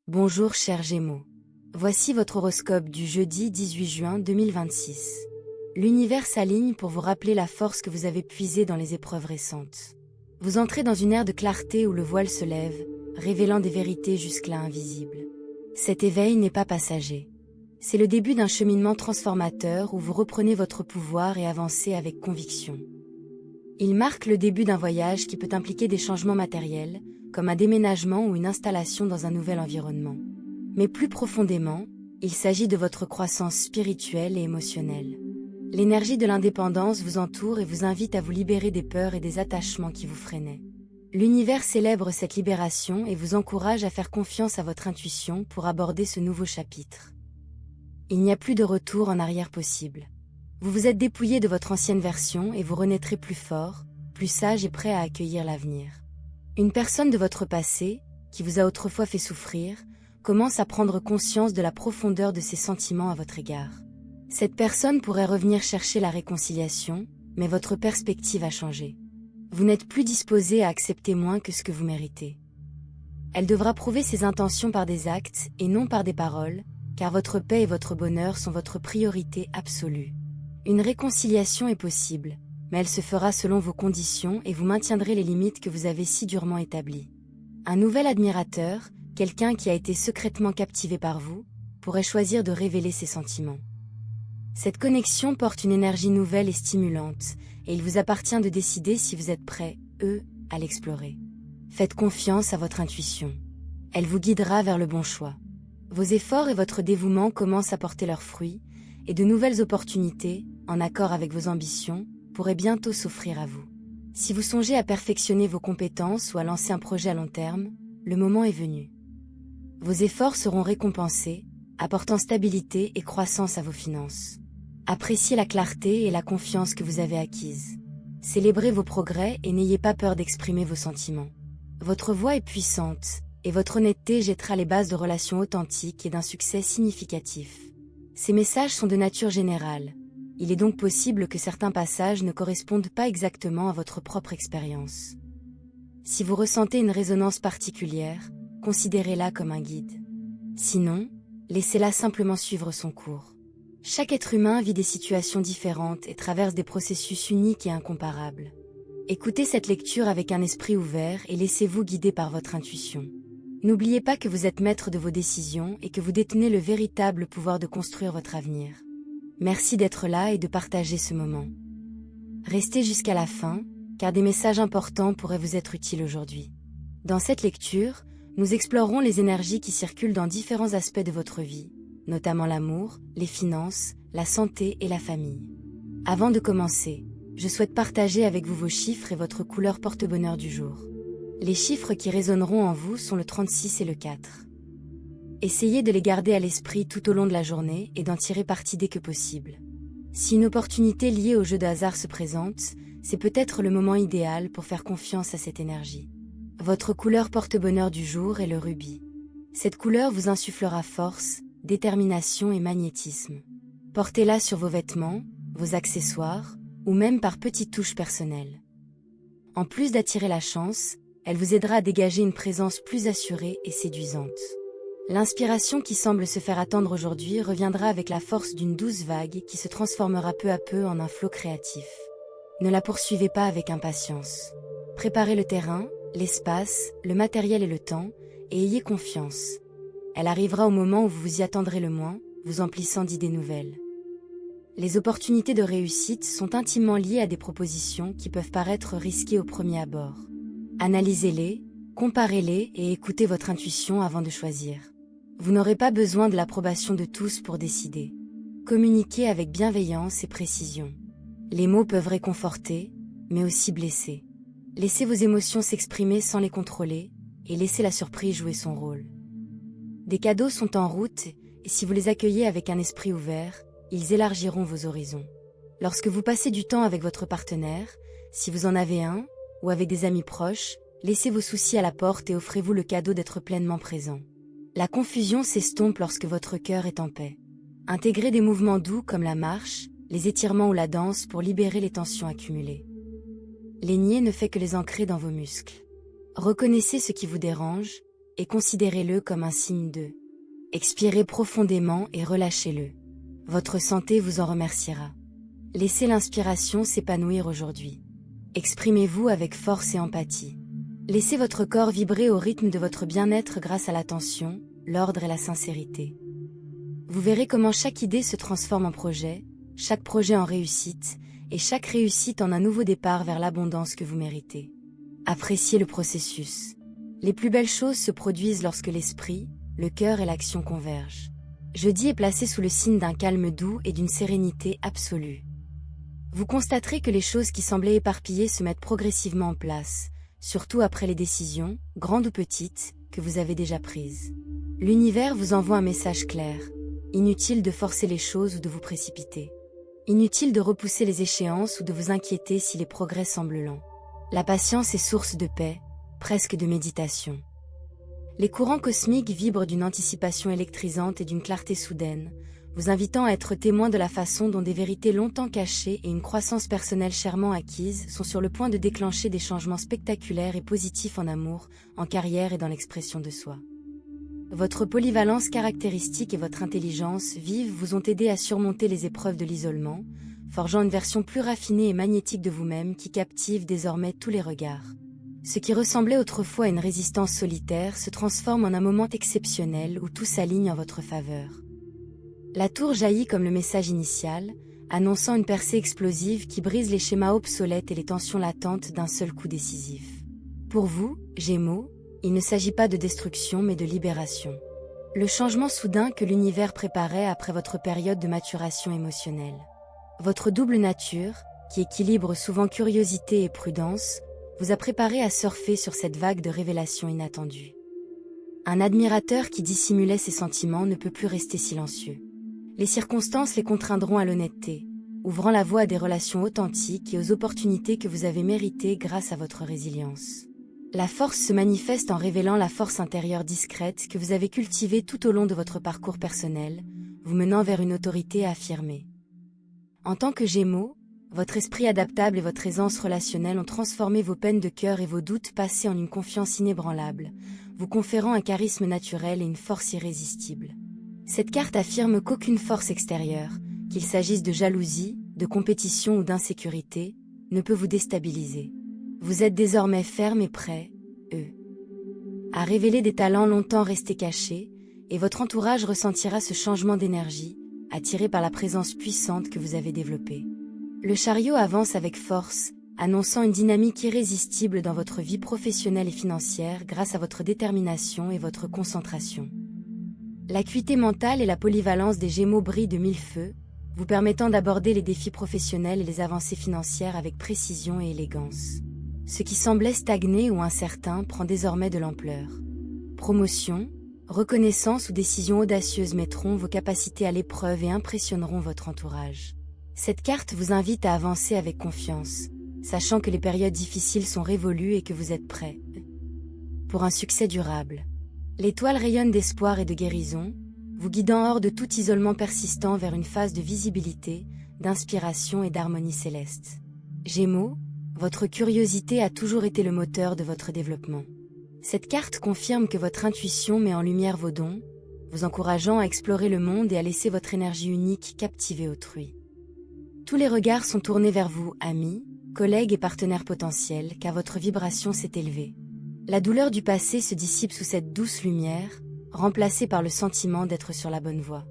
Bonjour chers Gémeaux. Voici votre horoscope du jeudi 18 juin 2026. L'univers s'aligne pour vous rappeler la force que vous avez puisée dans les épreuves récentes. Vous entrez dans une ère de clarté où le voile se lève, révélant des vérités jusque-là invisibles. Cet éveil n'est pas passager. C'est le début d'un cheminement transformateur où vous reprenez votre pouvoir et avancez avec conviction. Il marque le début d'un voyage qui peut impliquer des changements matériels, comme un déménagement ou une installation dans un nouvel environnement. Mais plus profondément, il s'agit de votre croissance spirituelle et émotionnelle. L'énergie de l'indépendance vous entoure et vous invite à vous libérer des peurs et des attachements qui vous freinaient. L'univers célèbre cette libération et vous encourage à faire confiance à votre intuition pour aborder ce nouveau chapitre. Il n'y a plus de retour en arrière possible. Vous vous êtes dépouillé de votre ancienne version et vous renaîtrez plus fort, plus sage et prêt à accueillir l'avenir. Une personne de votre passé, qui vous a autrefois fait souffrir, commence à prendre conscience de la profondeur de ses sentiments à votre égard. Cette personne pourrait revenir chercher la réconciliation, mais votre perspective a changé. Vous n'êtes plus disposé à accepter moins que ce que vous méritez. Elle devra prouver ses intentions par des actes et non par des paroles, car votre paix et votre bonheur sont votre priorité absolue. Une réconciliation est possible, mais elle se fera selon vos conditions et vous maintiendrez les limites que vous avez si durement établies. Un nouvel admirateur, quelqu'un qui a été secrètement captivé par vous, pourrait choisir de révéler ses sentiments. Cette connexion porte une énergie nouvelle et stimulante, et il vous appartient de décider si vous êtes prêt, à l'explorer. Faites confiance à votre intuition. Elle vous guidera vers le bon choix. Vos efforts et votre dévouement commencent à porter leurs fruits, et de nouvelles opportunités, en accord avec vos ambitions, pourraient bientôt s'offrir à vous. Si vous songez à perfectionner vos compétences ou à lancer un projet à long terme, le moment est venu. Vos efforts seront récompensés, apportant stabilité et croissance à vos finances. Appréciez la clarté et la confiance que vous avez acquises. Célébrez vos progrès et n'ayez pas peur d'exprimer vos sentiments. Votre voix est puissante, et votre honnêteté jettera les bases de relations authentiques et d'un succès significatif. Ces messages sont de nature générale. Il est donc possible que certains passages ne correspondent pas exactement à votre propre expérience. Si vous ressentez une résonance particulière, considérez-la comme un guide. Sinon, laissez-la simplement suivre son cours. Chaque être humain vit des situations différentes et traverse des processus uniques et incomparables. Écoutez cette lecture avec un esprit ouvert et laissez-vous guider par votre intuition. N'oubliez pas que vous êtes maître de vos décisions et que vous détenez le véritable pouvoir de construire votre avenir. Merci d'être là et de partager ce moment. Restez jusqu'à la fin, car des messages importants pourraient vous être utiles aujourd'hui. Dans cette lecture, nous explorerons les énergies qui circulent dans différents aspects de votre vie, notamment l'amour, les finances, la santé et la famille. Avant de commencer, je souhaite partager avec vous vos chiffres et votre couleur porte-bonheur du jour. Les chiffres qui résonneront en vous sont le 36 et le 4. Essayez de les garder à l'esprit tout au long de la journée et d'en tirer parti dès que possible. Si une opportunité liée au jeu de hasard se présente, c'est peut-être le moment idéal pour faire confiance à cette énergie. Votre couleur porte-bonheur du jour est le rubis. Cette couleur vous insufflera force, détermination et magnétisme. Portez-la sur vos vêtements, vos accessoires, ou même par petites touches personnelles. En plus d'attirer la chance, elle vous aidera à dégager une présence plus assurée et séduisante. L'inspiration qui semble se faire attendre aujourd'hui reviendra avec la force d'une douce vague qui se transformera peu à peu en un flot créatif. Ne la poursuivez pas avec impatience. Préparez le terrain, l'espace, le matériel et le temps, et ayez confiance. Elle arrivera au moment où vous vous y attendrez le moins, vous emplissant d'idées nouvelles. Les opportunités de réussite sont intimement liées à des propositions qui peuvent paraître risquées au premier abord. Analysez-les, comparez-les et écoutez votre intuition avant de choisir. Vous n'aurez pas besoin de l'approbation de tous pour décider. Communiquez avec bienveillance et précision. Les mots peuvent réconforter, mais aussi blesser. Laissez vos émotions s'exprimer sans les contrôler, et laissez la surprise jouer son rôle. Des cadeaux sont en route, et si vous les accueillez avec un esprit ouvert, ils élargiront vos horizons. Lorsque vous passez du temps avec votre partenaire, si vous en avez un, ou avec des amis proches, laissez vos soucis à la porte et offrez-vous le cadeau d'être pleinement présent. La confusion s'estompe lorsque votre cœur est en paix. Intégrez des mouvements doux comme la marche, les étirements ou la danse pour libérer les tensions accumulées. Les nier ne fait que les ancrer dans vos muscles. Reconnaissez ce qui vous dérange, et considérez-le comme un signe de. Expirez profondément et relâchez-le. Votre santé vous en remerciera. Laissez l'inspiration s'épanouir aujourd'hui. Exprimez-vous avec force et empathie. Laissez votre corps vibrer au rythme de votre bien-être grâce à l'attention, l'ordre et la sincérité. Vous verrez comment chaque idée se transforme en projet, chaque projet en réussite, et chaque réussite en un nouveau départ vers l'abondance que vous méritez. Appréciez le processus. Les plus belles choses se produisent lorsque l'esprit, le cœur et l'action convergent. Jeudi est placé sous le signe d'un calme doux et d'une sérénité absolue. Vous constaterez que les choses qui semblaient éparpillées se mettent progressivement en place, surtout après les décisions, grandes ou petites, que vous avez déjà prises. L'univers vous envoie un message clair. Inutile de forcer les choses ou de vous précipiter. Inutile de repousser les échéances ou de vous inquiéter si les progrès semblent lents. La patience est source de paix, presque de méditation. Les courants cosmiques vibrent d'une anticipation électrisante et d'une clarté soudaine, vous invitant à être témoin de la façon dont des vérités longtemps cachées et une croissance personnelle chèrement acquise sont sur le point de déclencher des changements spectaculaires et positifs en amour, en carrière et dans l'expression de soi. Votre polyvalence caractéristique et votre intelligence vive vous ont aidé à surmonter les épreuves de l'isolement, forgeant une version plus raffinée et magnétique de vous-même qui captive désormais tous les regards. Ce qui ressemblait autrefois à une résistance solitaire se transforme en un moment exceptionnel où tout s'aligne en votre faveur. La tour jaillit comme le message initial, annonçant une percée explosive qui brise les schémas obsolètes et les tensions latentes d'un seul coup décisif. Pour vous, Gémeaux, il ne s'agit pas de destruction mais de libération. Le changement soudain que l'univers préparait après votre période de maturation émotionnelle. Votre double nature, qui équilibre souvent curiosité et prudence, vous a préparé à surfer sur cette vague de révélations inattendues. Un admirateur qui dissimulait ses sentiments ne peut plus rester silencieux. Les circonstances les contraindront à l'honnêteté, ouvrant la voie à des relations authentiques et aux opportunités que vous avez méritées grâce à votre résilience. La force se manifeste en révélant la force intérieure discrète que vous avez cultivée tout au long de votre parcours personnel, vous menant vers une autorité affirmée. En tant que Gémeaux, votre esprit adaptable et votre aisance relationnelle ont transformé vos peines de cœur et vos doutes passés en une confiance inébranlable, vous conférant un charisme naturel et une force irrésistible. Cette carte affirme qu'aucune force extérieure, qu'il s'agisse de jalousie, de compétition ou d'insécurité, ne peut vous déstabiliser. Vous êtes désormais ferme et prêt, à révéler des talents longtemps restés cachés, et votre entourage ressentira ce changement d'énergie, attiré par la présence puissante que vous avez développée. Le chariot avance avec force, annonçant une dynamique irrésistible dans votre vie professionnelle et financière grâce à votre détermination et votre concentration. L'acuité mentale et la polyvalence des Gémeaux brillent de mille feux, vous permettant d'aborder les défis professionnels et les avancées financières avec précision et élégance. Ce qui semblait stagné ou incertain prend désormais de l'ampleur. Promotion, reconnaissance ou décisions audacieuses mettront vos capacités à l'épreuve et impressionneront votre entourage. Cette carte vous invite à avancer avec confiance, sachant que les périodes difficiles sont révolues et que vous êtes prêt pour un succès durable. L'étoile rayonne d'espoir et de guérison, vous guidant hors de tout isolement persistant vers une phase de visibilité, d'inspiration et d'harmonie céleste. Gémeaux, votre curiosité a toujours été le moteur de votre développement. Cette carte confirme que votre intuition met en lumière vos dons, vous encourageant à explorer le monde et à laisser votre énergie unique captiver autrui. Tous les regards sont tournés vers vous, amis, collègues et partenaires potentiels, car votre vibration s'est élevée. La douleur du passé se dissipe sous cette douce lumière, remplacée par le sentiment d'être sur la bonne voie.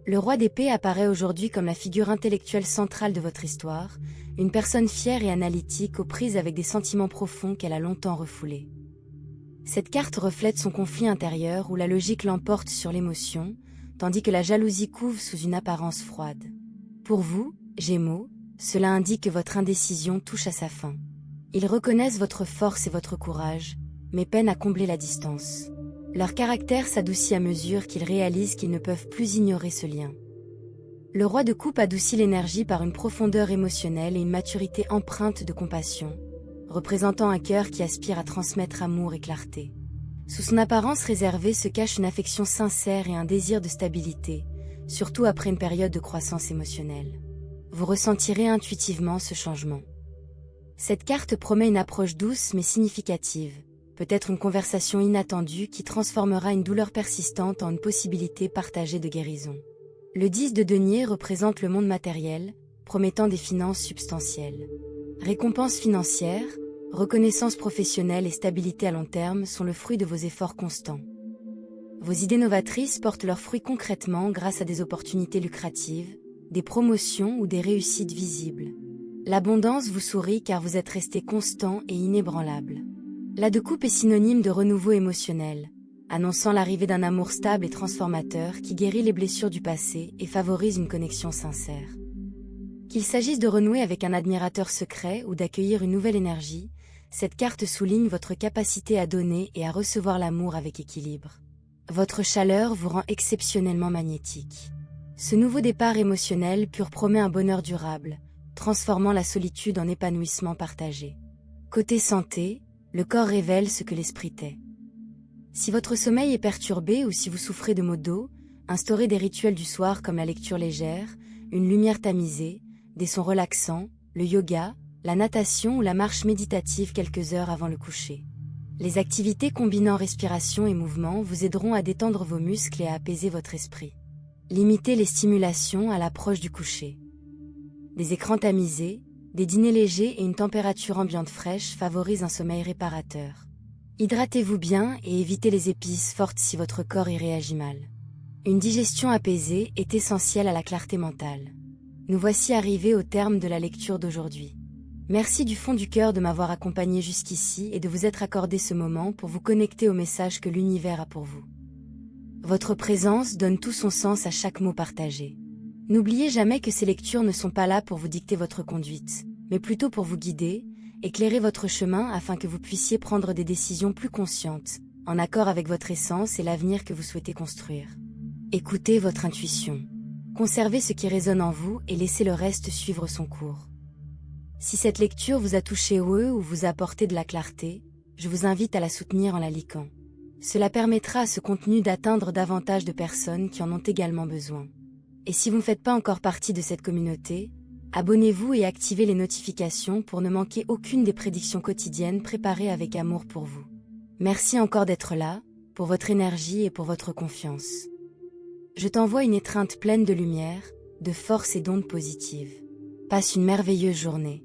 Le roi d'épée apparaît aujourd'hui comme la figure intellectuelle centrale de votre histoire, une personne fière et analytique aux prises avec des sentiments profonds qu'elle a longtemps refoulés. Cette carte reflète son conflit intérieur où la logique l'emporte sur l'émotion, tandis que la jalousie couve sous une apparence froide. Pour vous, Gémeaux, cela indique que votre indécision touche à sa fin. Ils reconnaissent votre force et votre courage, mais peinent à combler la distance. Leur caractère s'adoucit à mesure qu'ils réalisent qu'ils ne peuvent plus ignorer ce lien. Le roi de coupe adoucit l'énergie par une profondeur émotionnelle et une maturité empreinte de compassion, représentant un cœur qui aspire à transmettre amour et clarté. Sous son apparence réservée se cache une affection sincère et un désir de stabilité, surtout après une période de croissance émotionnelle. Vous ressentirez intuitivement ce changement. Cette carte promet une approche douce mais significative, peut-être une conversation inattendue qui transformera une douleur persistante en une possibilité partagée de guérison. Le 10 de denier représente le monde matériel, promettant des finances substantielles. Récompenses financières, reconnaissance professionnelle et stabilité à long terme sont le fruit de vos efforts constants. Vos idées novatrices portent leurs fruits concrètement grâce à des opportunités lucratives, des promotions ou des réussites visibles. L'abondance vous sourit car vous êtes resté constant et inébranlable. La de coupe est synonyme de renouveau émotionnel, annonçant l'arrivée d'un amour stable et transformateur qui guérit les blessures du passé et favorise une connexion sincère. Qu'il s'agisse de renouer avec un admirateur secret ou d'accueillir une nouvelle énergie, cette carte souligne votre capacité à donner et à recevoir l'amour avec équilibre. Votre chaleur vous rend exceptionnellement magnétique. Ce nouveau départ émotionnel pur promet un bonheur durable, transformant la solitude en épanouissement partagé. Côté santé, le corps révèle ce que l'esprit tait. Si votre sommeil est perturbé ou si vous souffrez de maux d'eau, instaurez des rituels du soir comme la lecture légère, une lumière tamisée, des sons relaxants, le yoga, la natation ou la marche méditative quelques heures avant le coucher. Les activités combinant respiration et mouvement vous aideront à détendre vos muscles et à apaiser votre esprit. Limitez les stimulations à l'approche du coucher. Des écrans tamisés, des dîners légers et une température ambiante fraîche favorisent un sommeil réparateur. Hydratez-vous bien et évitez les épices fortes si votre corps y réagit mal. Une digestion apaisée est essentielle à la clarté mentale. Nous voici arrivés au terme de la lecture d'aujourd'hui. Merci du fond du cœur de m'avoir accompagné jusqu'ici et de vous être accordé ce moment pour vous connecter au message que l'univers a pour vous. Votre présence donne tout son sens à chaque mot partagé. N'oubliez jamais que ces lectures ne sont pas là pour vous dicter votre conduite, mais plutôt pour vous guider, éclairer votre chemin afin que vous puissiez prendre des décisions plus conscientes, en accord avec votre essence et l'avenir que vous souhaitez construire. Écoutez votre intuition. Conservez ce qui résonne en vous et laissez le reste suivre son cours. Si cette lecture vous a touché ou vous a apporté de la clarté, je vous invite à la soutenir en la likant. Cela permettra à ce contenu d'atteindre davantage de personnes qui en ont également besoin. Et si vous ne faites pas encore partie de cette communauté, abonnez-vous et activez les notifications pour ne manquer aucune des prédictions quotidiennes préparées avec amour pour vous. Merci encore d'être là, pour votre énergie et pour votre confiance. Je t'envoie une étreinte pleine de lumière, de force et d'ondes positives. Passe une merveilleuse journée.